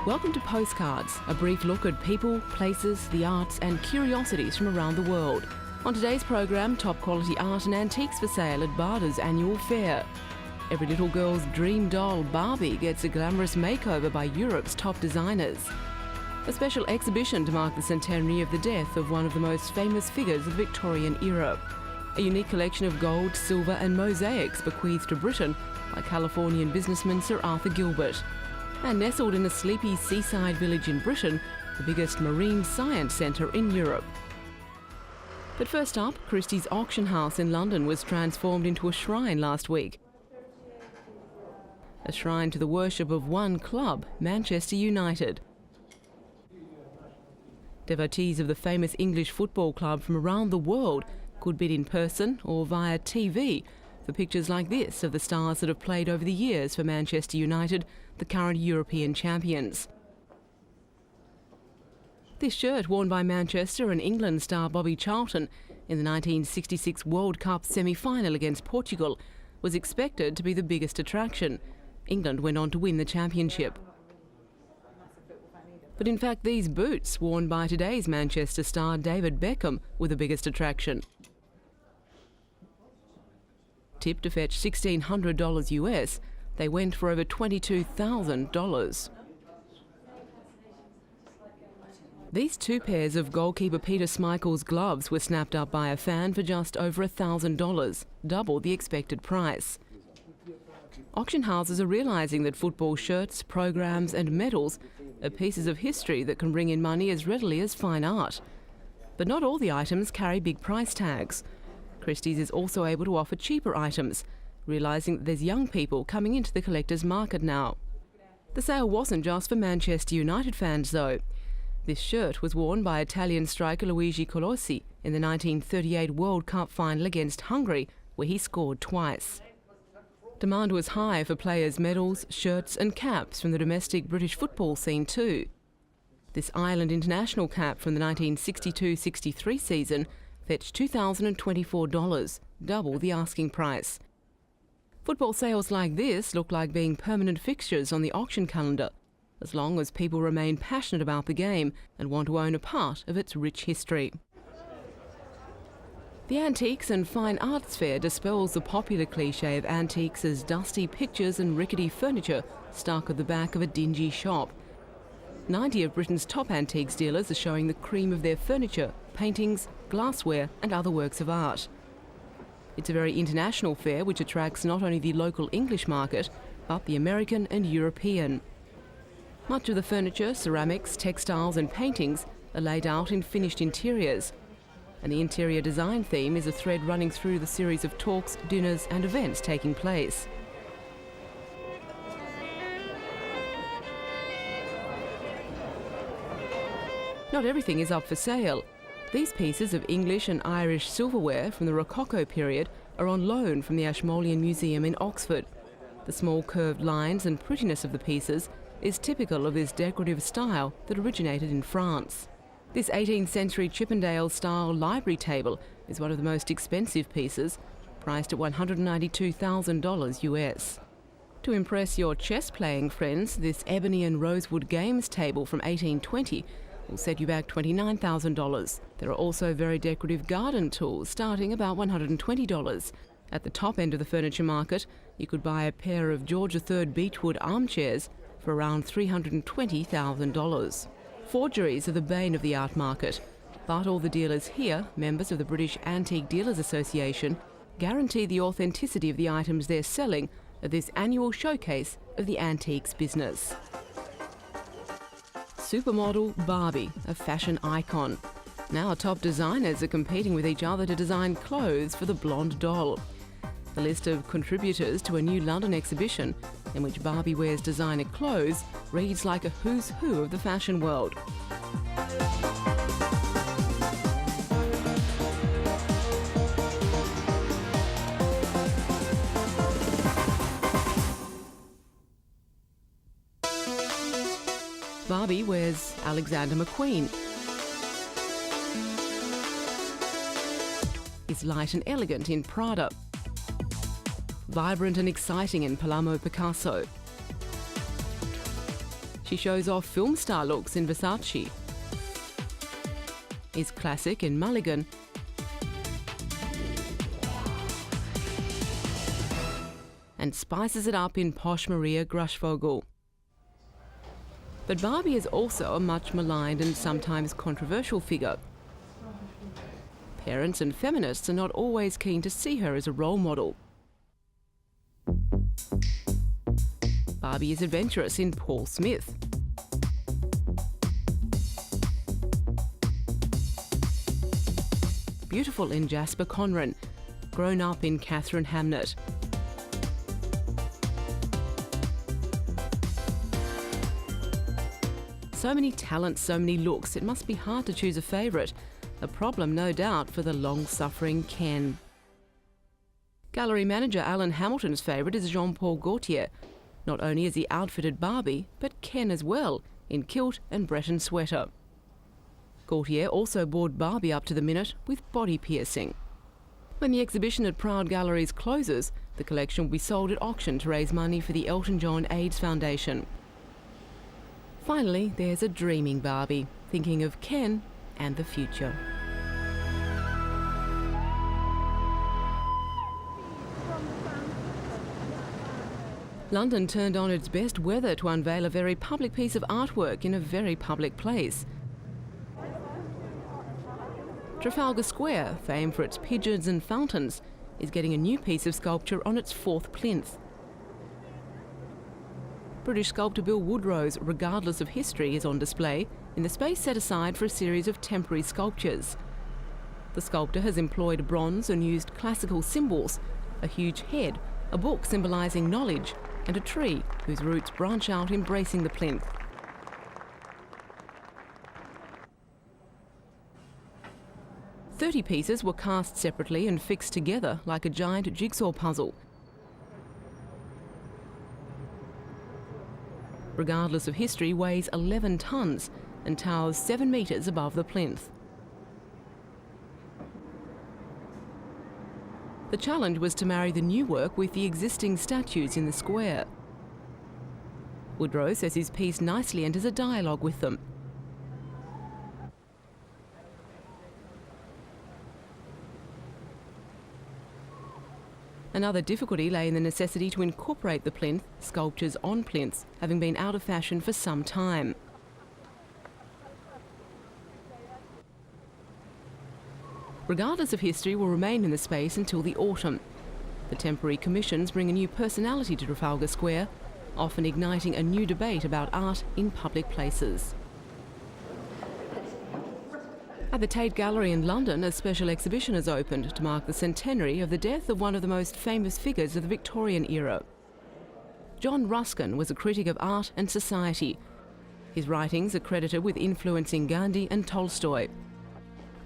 Welcome to Postcards, a brief look at people, places, the arts and curiosities from around the world. On today's program, top quality art and antiques for sale at Barda's annual fair. Every little girl's dream doll, Barbie, gets a glamorous makeover by Europe's top designers. A special exhibition to mark the centenary of the death of one of the most famous figures of the Victorian era. A unique collection of gold, silver and mosaics bequeathed to Britain by Californian businessman Sir Arthur Gilbert. And nestled in a sleepy seaside village in Britain, the biggest marine science centre in Europe. But first up, Christie's auction house in London was transformed into a shrine last week. A shrine to the worship of one club, Manchester United. Devotees of the famous English football club from around the world could bid in person or via TV for pictures like this of the stars that have played over the years for Manchester United, the current European champions. This shirt, worn by Manchester and England star Bobby Charlton in the 1966 World Cup semi-final against Portugal, was expected to be the biggest attraction. England went on to win the championship. But in fact, these boots, worn by today's Manchester star David Beckham, were the biggest attraction. Tipped to fetch $1,600 US, they went for over $22,000. These two pairs of goalkeeper Peter Schmeichel's gloves were snapped up by a fan for just over $1,000, double the expected price. Auction houses are realising that football shirts, programs and medals are pieces of history that can bring in money as readily as fine art. But not all the items carry big price tags. Christie's is also able to offer cheaper items, realising that there's young people coming into the collector's market now. The sale wasn't just for Manchester United fans though. This shirt was worn by Italian striker Luigi Colossi in the 1938 World Cup final against Hungary, where he scored twice. Demand was high for players' medals, shirts and caps from the domestic British football scene too. This Ireland international cap from the 1962-63 season fetched $2,024, double the asking price. Football sales like this look like being permanent fixtures on the auction calendar, as long as people remain passionate about the game and want to own a part of its rich history. The Antiques and Fine Arts Fair dispels the popular cliché of antiques as dusty pictures and rickety furniture stuck at the back of a dingy shop. 90 of Britain's top antiques dealers are showing the cream of their furniture, paintings, glassware and other works of art. It's a very international fair which attracts not only the local English market, but the American and European. Much of the furniture, ceramics, textiles and paintings are laid out in finished interiors. And the interior design theme is a thread running through the series of talks, dinners and events taking place. Not everything is up for sale. These pieces of English and Irish silverware from the Rococo period are on loan from the Ashmolean Museum in Oxford. The small curved lines and prettiness of the pieces is typical of this decorative style that originated in France. This 18th century Chippendale-style library table is one of the most expensive pieces, priced at $192,000 US. To impress your chess-playing friends, this ebony and rosewood games table from 1820 will set you back $29,000. There are also very decorative garden tools starting about $120. At the top end of the furniture market, you could buy a pair of George III beechwood armchairs for around $320,000. Forgeries are the bane of the art market, but all the dealers here, members of the British Antique Dealers Association, guarantee the authenticity of the items they're selling at this annual showcase of the antiques business. Supermodel Barbie, a fashion icon. Now top designers are competing with each other to design clothes for the blonde doll. The list of contributors to a new London exhibition in which Barbie wears designer clothes reads like a who's who of the fashion world. Barbie wears Alexander McQueen. Is light and elegant in Prada. Vibrant and exciting in Palamo Picasso. She shows off film star looks in Versace, is classic in Mulligan, and spices it up in posh Maria Grushvogel. But Barbie is also a much maligned and sometimes controversial figure. Parents and feminists are not always keen to see her as a role model. Barbie is adventurous in Paul Smith. Beautiful in Jasper Conran, grown up in Catherine Hamnett. So many talents, so many looks, it must be hard to choose a favourite. A problem, no doubt, for the long-suffering Ken. Gallery manager Alan Hamilton's favourite is Jean-Paul Gaultier. Not only has he outfitted Barbie, but Ken as well, in kilt and Breton sweater. Gaultier also bored Barbie up to the minute with body piercing. When the exhibition at Proud Galleries closes, the collection will be sold at auction to raise money for the Elton John AIDS Foundation. Finally, there's a dreaming Barbie, thinking of Ken and the future. London turned on its best weather to unveil a very public piece of artwork in a very public place. Trafalgar Square, famed for its pigeons and fountains, is getting a new piece of sculpture on its fourth plinth. British sculptor Bill Woodrow's Regardless of History is on display in the space set aside for a series of temporary sculptures. The sculptor has employed bronze and used classical symbols, a huge head, a book symbolising knowledge, and a tree whose roots branch out embracing the plinth. "30 pieces were cast separately and fixed together like a giant jigsaw puzzle. Regardless of History weighs 11 tonnes and towers 7 metres above the plinth. The challenge was to marry the new work with the existing statues in the square. Woodrow says his piece nicely enters a dialogue with them. Another difficulty lay in the necessity to incorporate the plinth, sculptures on plinths, having been out of fashion for some time. Regardless of History will remain in the space until the autumn. The temporary commissions bring a new personality to Trafalgar Square, often igniting a new debate about art in public places. At the Tate Gallery in London, a special exhibition has opened to mark the centenary of the death of one of the most famous figures of the Victorian era. John Ruskin was a critic of art and society. His writings are credited with influencing Gandhi and Tolstoy.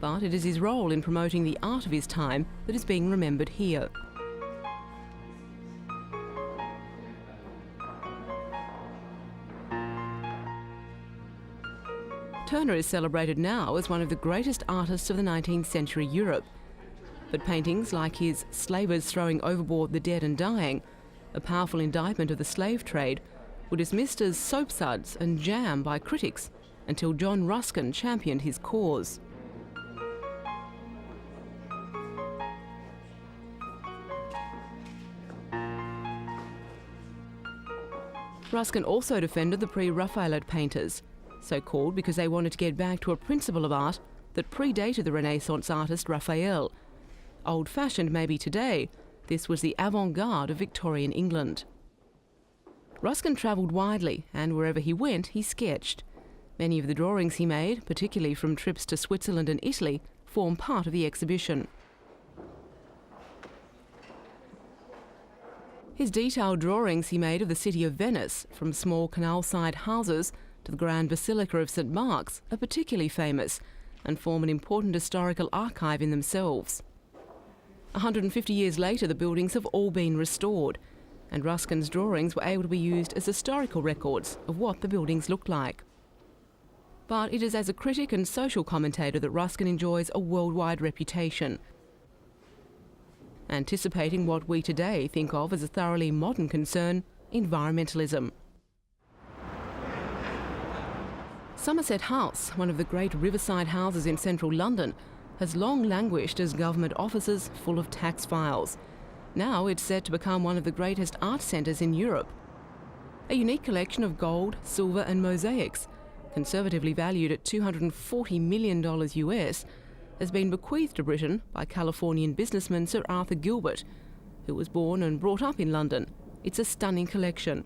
But it is his role in promoting the art of his time that is being remembered here. Turner is celebrated now as one of the greatest artists of the 19th century Europe. But paintings like his Slavers Throwing Overboard the Dead and Dying, a powerful indictment of the slave trade, were dismissed as soapsuds and jam by critics until John Ruskin championed his cause. Ruskin also defended the pre-Raphaelite painters, so called because they wanted to get back to a principle of art that predated the Renaissance artist Raphael. Old-fashioned maybe today, this was the avant-garde of Victorian England. Ruskin travelled widely, and wherever he went, he sketched. Many of the drawings he made, particularly from trips to Switzerland and Italy, form part of the exhibition. His detailed drawings he made of the city of Venice, from small canal-side houses to the Grand Basilica of St Mark's, are particularly famous and form an important historical archive in themselves. 150 years later, the buildings have all been restored, and Ruskin's drawings were able to be used as historical records of what the buildings looked like. But it is as a critic and social commentator that Ruskin enjoys a worldwide reputation, anticipating what we today think of as a thoroughly modern concern, environmentalism. Somerset House, one of the great riverside houses in central London, has long languished as government offices full of tax files. Now it's set to become one of the greatest art centres in Europe. A unique collection of gold, silver and mosaics, conservatively valued at $240 million US, has been bequeathed to Britain by Californian businessman Sir Arthur Gilbert, who was born and brought up in London. It's a stunning collection.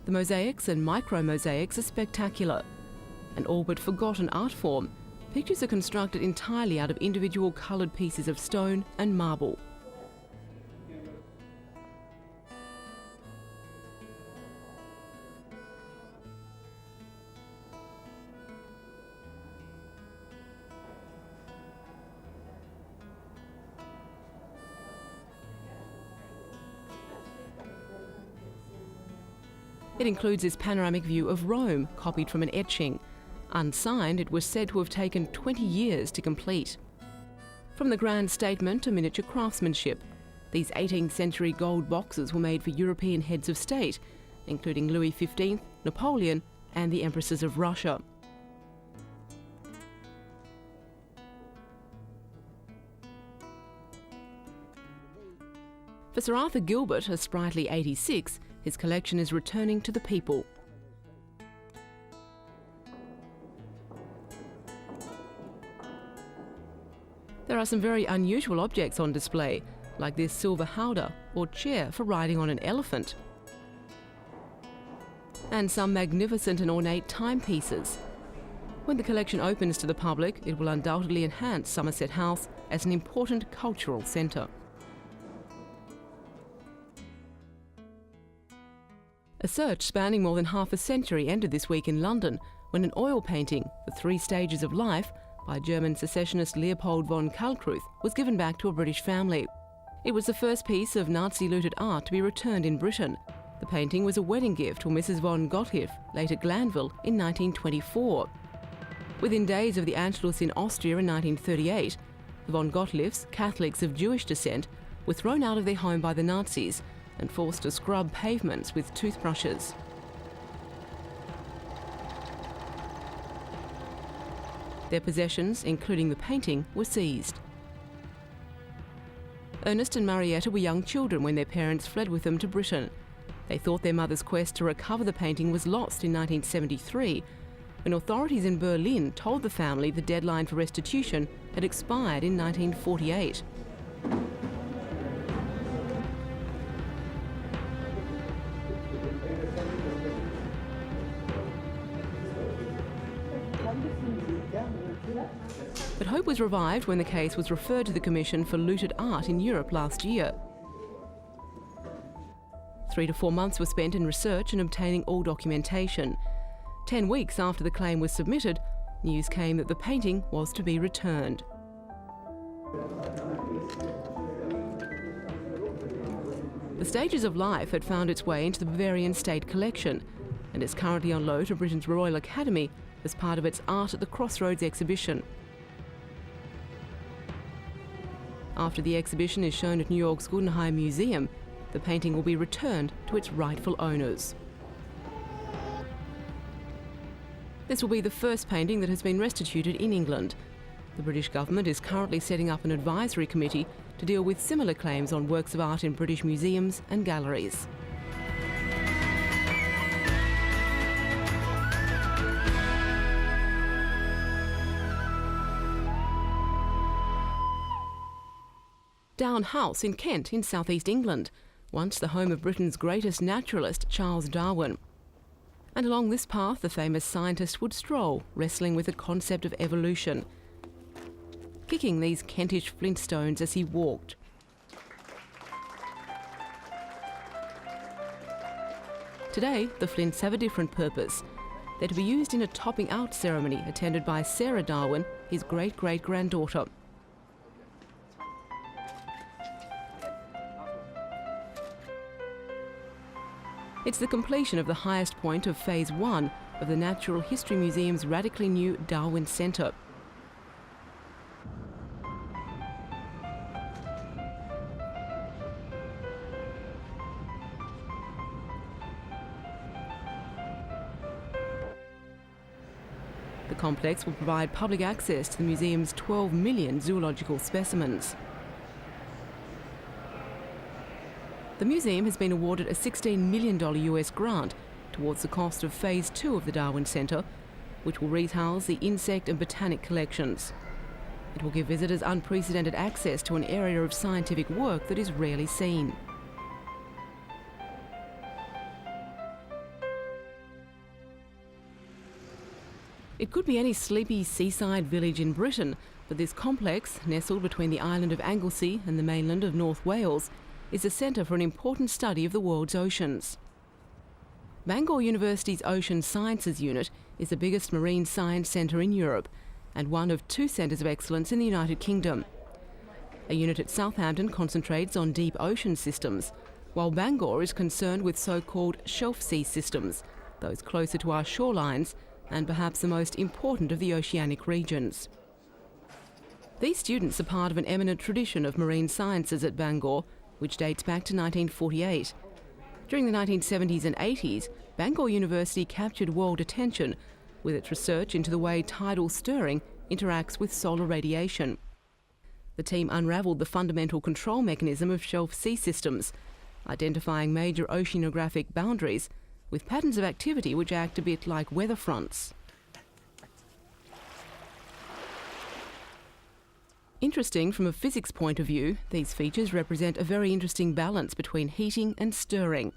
The mosaics and micro-mosaics are spectacular. An all but forgotten art form, pictures are constructed entirely out of individual coloured pieces of stone and marble. It includes this panoramic view of Rome, copied from an etching. Unsigned, it was said to have taken 20 years to complete. From the grand statement to miniature craftsmanship, these 18th century gold boxes were made for European heads of state, including Louis XV, Napoleon and the Empresses of Russia. For Sir Arthur Gilbert, a sprightly 86, his collection is returning to the people. There are some very unusual objects on display, like this silver howdah or chair for riding on an elephant. And some magnificent and ornate timepieces. When the collection opens to the public, it will undoubtedly enhance Somerset House as an important cultural centre. A search spanning more than half a century ended this week in London when an oil painting, The Three Stages of Life, by German secessionist Leopold von Kalkreuth, was given back to a British family. It was the first piece of Nazi-looted art to be returned in Britain. The painting was a wedding gift for Mrs. von Gotthilf, late at Glanville, in 1924. Within days of the Anschluss in Austria in 1938, the von Gotthilfs, Catholics of Jewish descent, were thrown out of their home by the Nazis and forced to scrub pavements with toothbrushes. Their possessions, including the painting, were seized. Ernest and Marietta were young children when their parents fled with them to Britain. They thought their mother's quest to recover the painting was lost in 1973, when authorities in Berlin told the family the deadline for restitution had expired in 1948. But hope was revived when the case was referred to the Commission for Looted Art in Europe last year. 3 to 4 months were spent in research and obtaining all documentation. 10 weeks after the claim was submitted, news came that the painting was to be returned. The Stages of Life had found its way into the Bavarian State Collection and is currently on loan to Britain's Royal Academy as part of its Art at the Crossroads exhibition. After the exhibition is shown at New York's Guggenheim Museum, the painting will be returned to its rightful owners. This will be the first painting that has been restituted in England. The British government is currently setting up an advisory committee to deal with similar claims on works of art in British museums and galleries. Down House in Kent in southeast England, once the home of Britain's greatest naturalist, Charles Darwin. And along this path the famous scientist would stroll, wrestling with the concept of evolution, kicking these Kentish flintstones as he walked. Today, the flints have a different purpose. They're to be used in a topping out ceremony attended by Sarah Darwin, his great-great-granddaughter. It's the completion of the highest point of Phase 1 of the Natural History Museum's radically new Darwin Centre. complex will provide public access to the museum's 12 million zoological specimens. The museum has been awarded a $16 million US grant towards the cost of Phase 2 of the Darwin Centre, which will rehouse the insect and botanic collections. It will give visitors unprecedented access to an area of scientific work that is rarely seen. It could be any sleepy seaside village in Britain, but this complex, nestled between the island of Anglesey and the mainland of North Wales, is a centre for an important study of the world's oceans. Bangor University's Ocean Sciences Unit is the biggest marine science centre in Europe and one of 2 centres of excellence in the United Kingdom. A unit at Southampton concentrates on deep ocean systems, while Bangor is concerned with so-called shelf sea systems, those closer to our shorelines and perhaps the most important of the oceanic regions. These students are part of an eminent tradition of marine sciences at Bangor, which dates back to 1948. During the 1970s and 80s, Bangor University captured world attention with its research into the way tidal stirring interacts with solar radiation. The team unravelled the fundamental control mechanism of shelf sea systems, identifying major oceanographic boundaries with patterns of activity which act a bit like weather fronts. Interesting from a physics point of view, these features represent a very interesting balance between heating and stirring.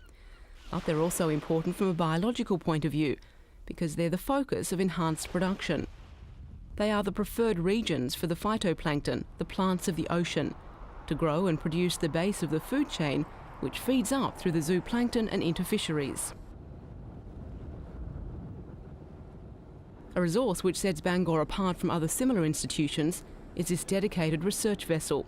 But they're also important from a biological point of view, because they're the focus of enhanced production. They are the preferred regions for the phytoplankton, the plants of the ocean, to grow and produce the base of the food chain, which feeds up through the zooplankton and into fisheries. A resource which sets Bangor apart from other similar institutions is this dedicated research vessel.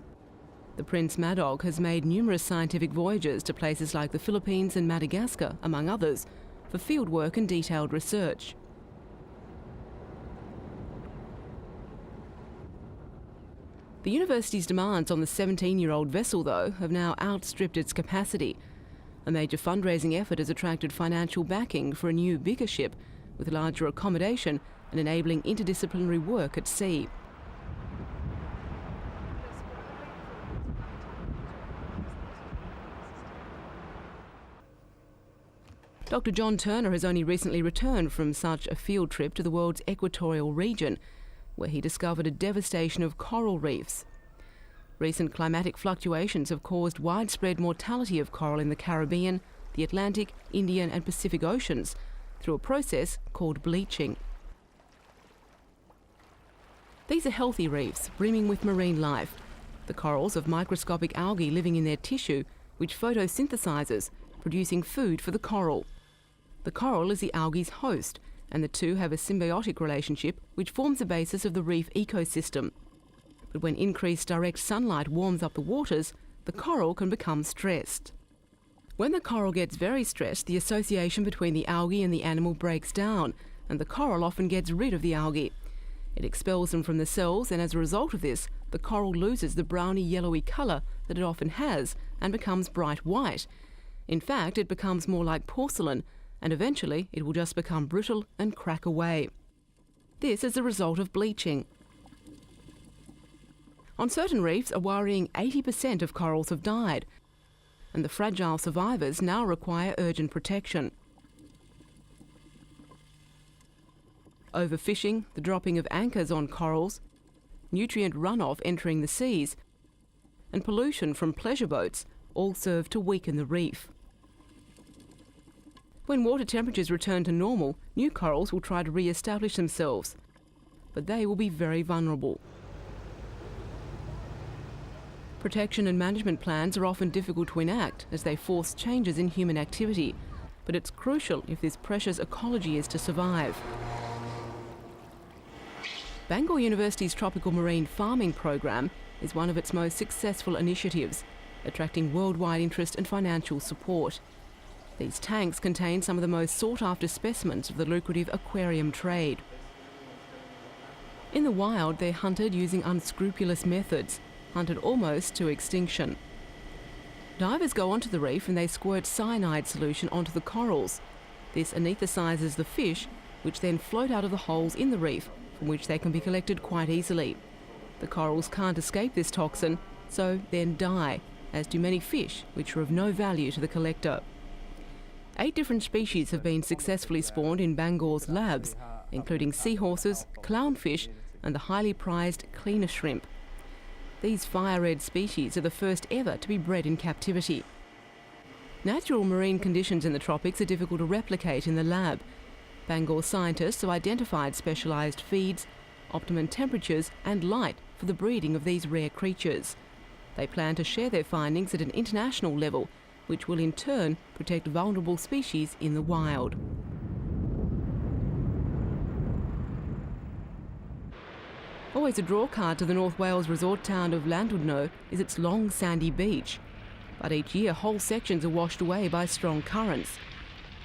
The Prince Madog has made numerous scientific voyages to places like the Philippines and Madagascar, among others, for fieldwork and detailed research. The university's demands on the 17-year-old vessel, though, have now outstripped its capacity. A major fundraising effort has attracted financial backing for a new, bigger ship with larger accommodation and enabling interdisciplinary work at sea. Dr. John Turner has only recently returned from such a field trip to the world's equatorial region, where he discovered a devastation of coral reefs. Recent climatic fluctuations have caused widespread mortality of coral in the Caribbean, the Atlantic, Indian and Pacific Oceans through a process called bleaching. These are healthy reefs, brimming with marine life. The corals have microscopic algae living in their tissue, which photosynthesizes, producing food for the coral. The coral is the algae's host, and the two have a symbiotic relationship which forms the basis of the reef ecosystem. But when increased direct sunlight warms up the waters, the coral can become stressed. When the coral gets very stressed, the association between the algae and the animal breaks down, and the coral often gets rid of the algae. It expels them from the cells, and as a result of this, the coral loses the browny yellowy colour that it often has and becomes bright white. In fact, it becomes more like porcelain, and eventually it will just become brittle and crack away. This is the result of bleaching. On certain reefs, a worrying 80% of corals have died, and the fragile survivors now require urgent protection. Overfishing, the dropping of anchors on corals, nutrient runoff entering the seas, and pollution from pleasure boats all serve to weaken the reef. When water temperatures return to normal, new corals will try to re-establish themselves, but they will be very vulnerable. Protection and management plans are often difficult to enact as they force changes in human activity, but it's crucial if this precious ecology is to survive. Bangor University's Tropical Marine Farming program is one of its most successful initiatives, attracting worldwide interest and financial support. These tanks contain some of the most sought-after specimens of the lucrative aquarium trade. In the wild, they're hunted using unscrupulous methods, hunted almost to extinction. Divers go onto the reef and they squirt cyanide solution onto the corals. This anaesthetizes the fish, which then float out of the holes in the reef from which they can be collected quite easily. The corals can't escape this toxin, so then die, as do many fish, which are of no value to the collector. 8 different species have been successfully spawned in Bangor's labs, including seahorses, clownfish and the highly prized cleaner shrimp. These fire-red species are the first ever to be bred in captivity. Natural marine conditions in the tropics are difficult to replicate in the lab. Bangor scientists have identified specialised feeds, optimum temperatures and light for the breeding of these rare creatures. They plan to share their findings at an international level, which will in turn protect vulnerable species in the wild. Always a drawcard to the North Wales resort town of Llandudno is its long sandy beach. But each year whole sections are washed away by strong currents.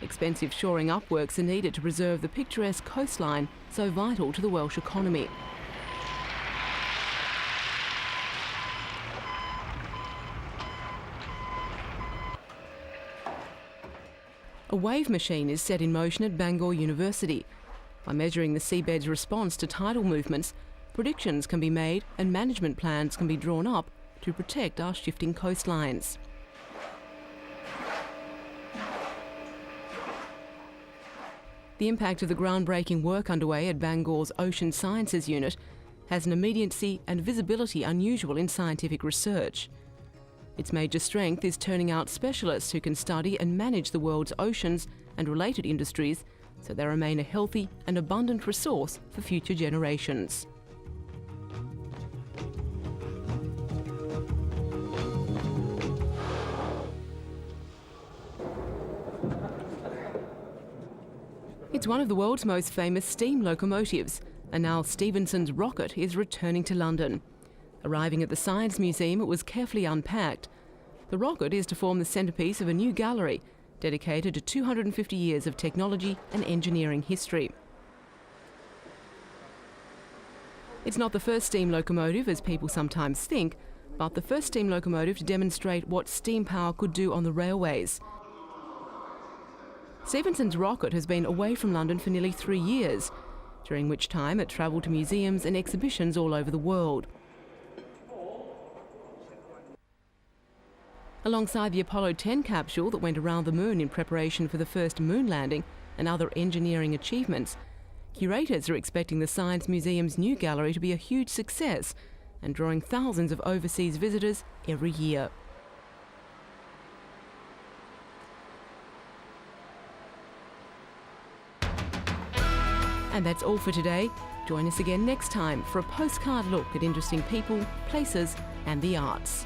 Expensive shoring up works are needed to preserve the picturesque coastline so vital to the Welsh economy. A wave machine is set in motion at Bangor University. By measuring the seabed's response to tidal movements, predictions can be made and management plans can be drawn up to protect our shifting coastlines. The impact of the groundbreaking work underway at Bangor's Ocean Sciences Unit has an immediacy and visibility unusual in scientific research. Its major strength is turning out specialists who can study and manage the world's oceans and related industries so they remain a healthy and abundant resource for future generations. It's one of the world's most famous steam locomotives, and now Stephenson's rocket is returning to London. Arriving at the Science Museum, it was carefully unpacked. The rocket is to form the centrepiece of a new gallery dedicated to 250 years of technology and engineering history. It's not the first steam locomotive, as people sometimes think, but the first steam locomotive to demonstrate what steam power could do on the railways. Stephenson's rocket has been away from London for nearly 3 years, during which time it travelled to museums and exhibitions all over the world. Alongside the Apollo 10 capsule that went around the moon in preparation for the first moon landing and other engineering achievements, curators are expecting the Science Museum's new gallery to be a huge success and drawing thousands of overseas visitors every year. And that's all for today. Join us again next time for a postcard look at interesting people, places and the arts.